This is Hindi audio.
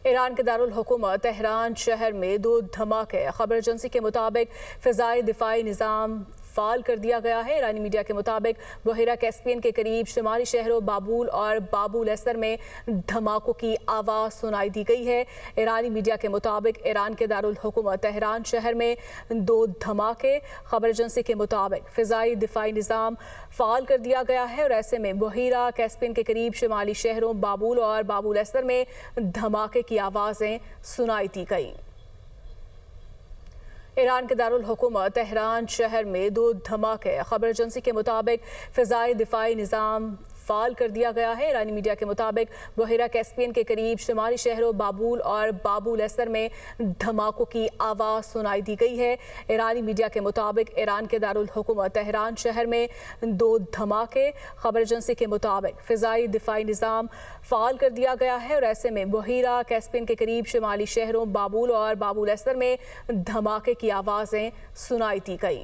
ईरान के दारुल हुकूमत तेहरान शहर में 2 धमाके। खबर एजेंसी के मुताबिक फ़िज़ाई दिफ़ाई निज़ाम फ़ाल कर दिया गया है। ईरानी मीडिया के मुताबिक बहिरा कैस्पियन के करीब शुमाली शहरों बाबुल और बाबुल एसर में धमाकों की आवाज़ सुनाई दी गई है। ईरानी मीडिया के मुताबिक ईरान के दारुल हुकूमत तेहरान शहर में 2 धमाके। खबर एजेंसी के मुताबिक फ़िज़ाई दिफ़ाई निज़ाम फ़ाल कर दिया गया है और ऐसे में बहिरा कैस्पियन के करीब शुमाली शहरों बाबुल और बाबुल एसर में धमाके की आवाज़ें सुनाई दी गई। ईरान के दारुल हुकूमत तेहरान शहर में 2 धमाके। खबर एजेंसी के मुताबिक फ़िज़ाई दिफ़ाई निज़ाम फ़ाल कर दिया गया है। ईरानी मीडिया के मुताबिक बहिरा कैस्पियन के करीब शुमाली शहरों बाबुल और बाबुल एसर में धमाकों की आवाज़ सुनाई दी गई है। ईरानी मीडिया के मुताबिक ईरान के दारुल हुकूमत तेहरान शहर में 2 धमाके। खबर एजेंसी के मुताबिक फ़िज़ाई दिफ़ाई निज़ाम फ़ाल कर दिया गया है और ऐसे में बहिरा कैस्पियन के करीब शुमाली शहरों बाबुल और बाबुल एसर में धमाके की आवाज़ें सुनाई दी गई।